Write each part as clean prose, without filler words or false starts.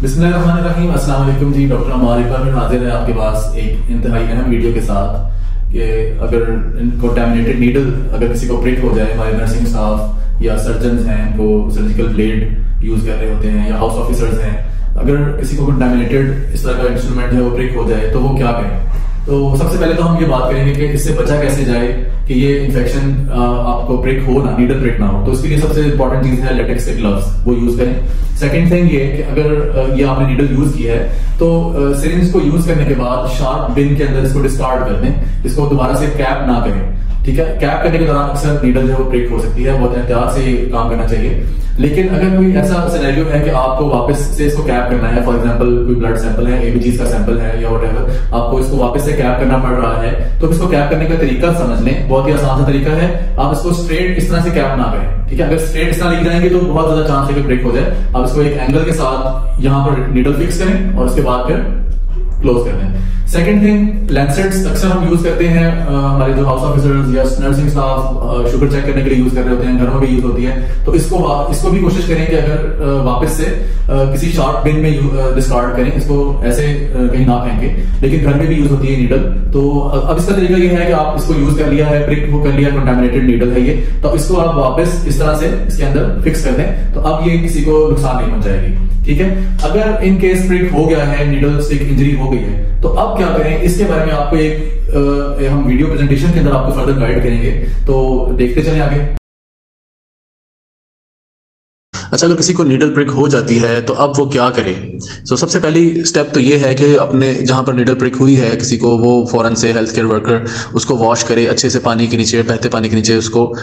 बिस्मिल्लाहिर्रहमानिर्रहीम। अस्सलाम वालेकुम जी। डॉक्टर अमार इकबाल में हाजिर है आपके पास एक इंतहाई अहम वीडियो के साथ कि अगर कंटामिनेटेड नीडल अगर किसी को प्रिक हो जाए, हमारे नर्सिंग स्टाफ या सर्जन हैं वो सर्जिकल ब्लेड यूज कर रहे होते हैं या हाउस ऑफिसर्स हैं, अगर किसी को कंटामिनेटेड इस तरह का इंस्ट्रूमेंट है वो प्रिक हो जाए तो वो क्या करें। तो सबसे पहले तो हम ये बात करेंगे कि इससे बचा कैसे जाए कि ये इन्फेक्शन आपको प्रिक हो ना, नीडल प्रिक ना हो। तो इसके लिए सबसे इंपॉर्टेंट चीज है लेटेक्स के ग्लव्स, वो यूज करें। सेकंड थिंग ये कि अगर ये आपने नीडल यूज की है तो सिरिंज को यूज करने के बाद शार्प बिन के अंदर इसको डिस्कार्ड कर दें, इसको दोबारा से कैप ना करें। ठीक है, कैप करने के दौरान अक्सर नीडल जो है वो प्रिक हो सकती है, बहुत एहतियात से काम करना चाहिए। लेकिन अगर कोई ऐसा सिनेरियो है कि आपको वापस से इसको कैप करना है, फॉर एग्जांपल कोई ब्लड सैंपल है, एबीजीज का सैंपल है या व्हाटएवर, आपको इसको वापस से कैप करना पड़ रहा है, तो इसको कैप करने का तरीका समझ लें। बहुत ही आसान सा तरीका है, आप इसको स्ट्रेट इस तरह से कैप ना करें। ठीक है, अगर स्ट्रेट इस तरह लेके जाएंगे तो बहुत ज्यादा चांस है कि ब्रेक हो जाए। आप इसको एक एंगल के साथ यहाँ पर नीडल फिक्स करें और उसके बाद फिर क्लोज कर दें। सेकंड थिंग, लैंसेट्स अक्सर हम यूज करते हैं, हमारे जो हाउस ऑफिसर्स या नर्सिंग स्टाफ शुगर चेक करने के लिए यूज कर रहे होते हैं, घरों में यूज होती है, तो इसको भी कोशिश करें कि अगर वापस से किसी शार्प बिन में डिस्कार्ड करें, इसको ऐसे कहीं ना फेंके। लेकिन घर में भी यूज होती है नीडल। तो अब इसका तरीका ये है कि आप इसको यूज कर लिया है, प्रिक वो कर लिया, कंटामिनेटेड नीडल है ये, तो इसको आप वापस इस तरह से इसके अंदर फिक्स कर दें, तो अब ये किसी को नुकसान नहीं पहुंचाएगी। ठीक है, अगर इन केस प्रिक हो गया है, नीडल स्टिक इंजरी हो गई है, तो अब क्या करें, इसके बारे में आपको एक हम वीडियो प्रेजेंटेशन के अंदर आपको फर्दर गाइड करेंगे, तो देखते चलें आगे। अच्छा, अगर किसी को नीडल प्रिक हो जाती है तो अब वो क्या करे। सबसे पहली स्टेप तो ये है कि अपने जहाँ पर नीडल प्रिक हुई है किसी को, वो फौरन से हेल्थ केयर वर्कर उसको वॉश करे अच्छे से, पानी के नीचे, बहते पानी के नीचे उसको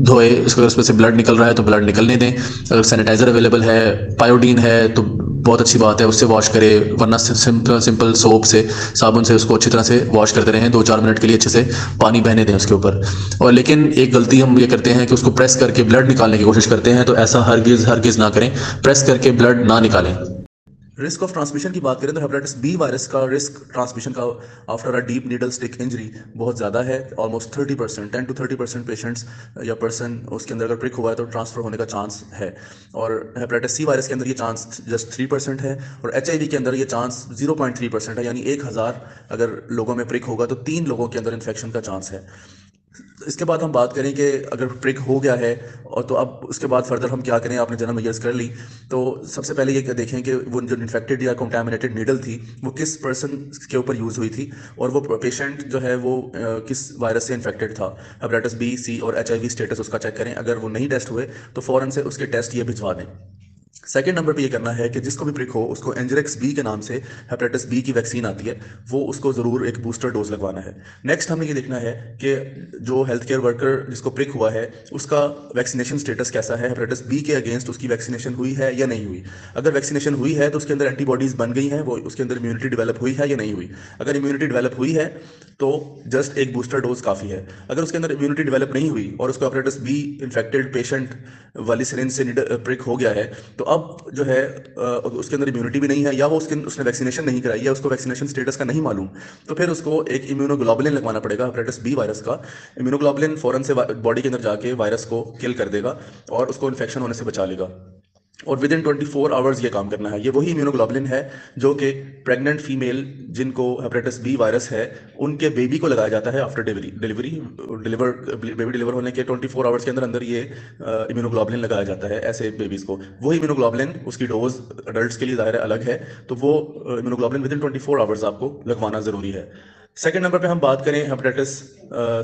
धोए। अगर उसमें से ब्लड निकल रहा है तो ब्लड निकलने दें। अगर सैनिटाइजर अवेलेबल है, पायोडीन है, तो बहुत अच्छी बात है, उससे वॉश करे। वरना सिंपल सोप से, साबुन से उसको अच्छी तरह से वॉश करते रहें 2-4 मिनट के लिए, अच्छे से पानी बहने दें उसके ऊपर। और लेकिन एक गलती हम ये करते हैं कि उसको प्रेस करके ब्लड निकालने की कोशिश करते हैं, तो ऐसा हरगिज ना करें, प्रेस करके ब्लड ना निकालें। रिस्क ऑफ ट्रांसमिशन की बात करें तो हेपेटाइटिस बी वायरस का रिस्क ट्रांसमिशन का after a deep needle stick injury बहुत ज़्यादा है। ऑलमोस्ट 30%, 10 to 30% पेशेंट्स या पर्सन उसके अंदर अगर प्रिक हुआ है तो ट्रांसफर होने का चांस है। और हेपेटाइटिस सी वायरस के अंदर ये चांस जस्ट 3% है, और HIV के अंदर ये चांस 0.3% है। यानी 1000 अगर लोगों में प्रिक होगा तो 3 लोगों के अंदर इन्फेक्शन का चांस है। इसके बाद हम बात करें कि अगर प्रिक हो गया है और तो अब उसके बाद फर्दर हम क्या करें। आपने जनरल मेजर्स कर ली, तो सबसे पहले ये देखें कि वो जो इन्फेक्टेड या कंटामिनेटेड नीडल थी वो किस पर्सन के ऊपर यूज़ हुई थी, और वो पेशेंट जो है वो किस वायरस से इन्फेक्टेड था। हेपेटाइटिस बी, सी और HIV स्टेटस उसका चेक करें। अगर वो नहीं टेस्ट हुए तो फ़ौरन से उसके टेस्ट ये भिजवा दें। सेकेंड नंबर पे ये करना है कि जिसको भी प्रिक हो उसको एंजरेक्स बी के नाम से हेपेटाइटिस बी की वैक्सीन आती है, वो उसको ज़रूर एक बूस्टर डोज लगवाना है। नेक्स्ट हमें ये देखना है कि जो हेल्थ केयर वर्कर जिसको प्रिक हुआ है उसका वैक्सीनेशन स्टेटस कैसा है, हेपेटाइटिस बी के अगेंस्ट उसकी वैक्सीनेशन हुई है या नहीं हुई। अगर वैक्सीनेशन हुई है तो उसके अंदर एंटीबॉडीज़ बन गई हैं, वो उसके अंदर इम्यूनिटी डेवलप हुई है या नहीं हुई। अगर इम्यूनिटी डेवलप हुई है तो जस्ट एक बूस्टर डोज काफ़ी है। अगर उसके अंदर इम्यूनिटी डेवलप नहीं हुई और उसको हेपेटाइटिस बी इन्फेक्टेड पेशेंट वाली सिरिंज से प्रिक हो गया है, तो अब जो है उसके अंदर इम्यूनिटी भी नहीं है, या वो उसने वैक्सीनेशन नहीं कराई, या उसको वैक्सीनेशन स्टेटस का नहीं मालूम, तो फिर उसको एक इम्यूनोग्लोबुलिन लगवाना पड़ेगा हेपेटाइटिस बी वायरस का। इम्यूनोग्लोबुलिन फौरन से बॉडी के अंदर जाके वायरस को किल कर देगा और उसको इन्फेक्शन होने से बचा लेगा। और विद इन 24 आवर्स ये काम करना है। ये वही इम्यूनोग्लोबुलिन है जो कि प्रेग्नेंट फीमेल जिनको हेपेटाइटिस बी वायरस है उनके बेबी को लगाया जाता है आफ्टर बेबी डिलीवर होने के 24 आवर्स के अंदर अंदर ये इम्यूनोग्लोबुलिन लगाया जाता है ऐसे बेबीज को। वही इम्यूनोग्लोबुलिन, उसकी डोज अडल्ट्स के लिए ज़ाहिर अलग है, तो वो इम्यूनोग्लोबुलिन विद इन 24 आवर्स आपको लगवाना ज़रूरी है। सेकेंड नंबर पे हम बात करें हेपेटाइटिस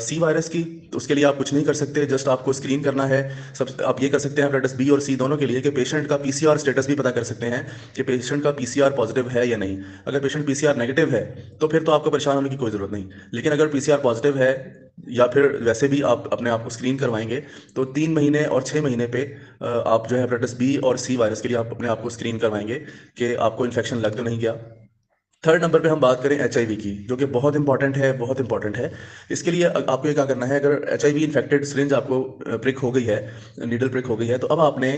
सी वायरस की, तो उसके लिए आप कुछ नहीं कर सकते, जस्ट आपको स्क्रीन करना है। सब आप ये कर सकते हैं हेपेटाइटिस बी और सी दोनों के लिए कि पेशेंट का PCR स्टेटस भी पता कर सकते हैं कि पेशेंट का PCR पॉजिटिव है या नहीं। अगर पेशेंट PCR नेगेटिव है तो फिर तो आपको परेशान होने की कोई ज़रूरत नहीं, लेकिन अगर PCR पॉजिटिव है या फिर वैसे भी आप अपने आप को स्क्रीन करवाएंगे तो 3 महीने और 6 महीने पे आप जो है हेपेटाइटिस बी और सी वायरस के लिए आप अपने आप को स्क्रीन करवाएंगे कि आपको इन्फेक्शन लग तो नहीं गया। थर्ड नंबर पे हम बात करें HIV की, जो कि बहुत इंपॉर्टेंट है, बहुत इंपॉर्टेंट है। इसके लिए आपको ये क्या करना है, अगर HIV इन्फेक्टेड सिरिंज आपको प्रिक हो गई है, नीडल प्रिक हो गई है, तो अब आपने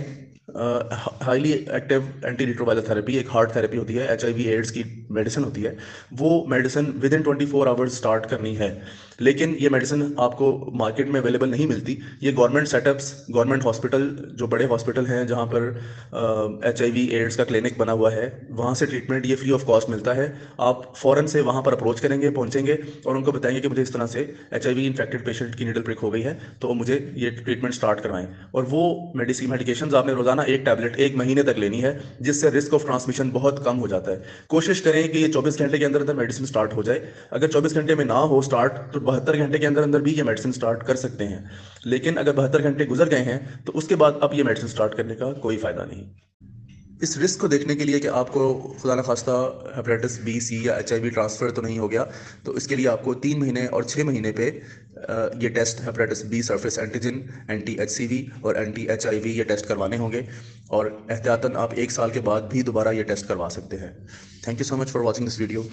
highly active anti retroviral therapy, एक हार्ट थेरेपी होती है, HIV एड्स की मेडिसिन होती है, वो medicine with in 24 hours start करनी है। लेकिन ये मेडिसिन आपको मार्केट में अवेलेबल नहीं मिलती। ये गवर्नमेंट सेटअप्स, गवर्नमेंट हॉस्पिटल, जो बड़े हॉस्पिटल हैं जहाँ पर HIV एड्स का क्लिनिक बना हुआ है, वहाँ से ट्रीटमेंट ये फ्री ऑफ कॉस्ट मिलता है। आप फ़ौरन से वहाँ पर अप्रोच करेंगे, पहुँचेंगे और उनको बताएंगे कि मुझे इस तरह से HIV इन्फेक्टेड पेशेंट की नीडल प्रिक हो गई है, तो मुझे ये ट्रीटमेंट स्टार्ट करवाएं। और वो मेडिकेशन आपने रोजाना एक टैबलेट 1 महीने तक लेनी है, जिससे रिस्क ऑफ ट्रांसमिशन बहुत कम हो जाता है। कोशिश करें कि ये 24 घंटे के अंदर अंदर मेडिसिन स्टार्ट हो जाए। अगर 24 घंटे में ना हो स्टार्ट, तो 72 घंटे के अंदर अंदर भी ये मेडिसिन स्टार्ट कर सकते हैं। लेकिन अगर 72 घंटे गुजर गए हैं, तो उसके बाद अब ये मेडिसिन स्टार्ट करने का कोई फायदा नहीं। इस रिस्क को देखने के लिए कि आपको खुदा न खास्ता हेपेटाइटिस बी, सी या HIV ट्रांसफ़र तो नहीं हो गया, तो इसके लिए आपको 3 महीने और 6 महीने पे ये test hepatitis B surface antigen, anti HCV और एंटी HIV ये टेस्ट करवाने होंगे। और एहतियातन आप 1 साल के बाद भी दोबारा ये टेस्ट करवा सकते हैं। Thank you so much for watching this video.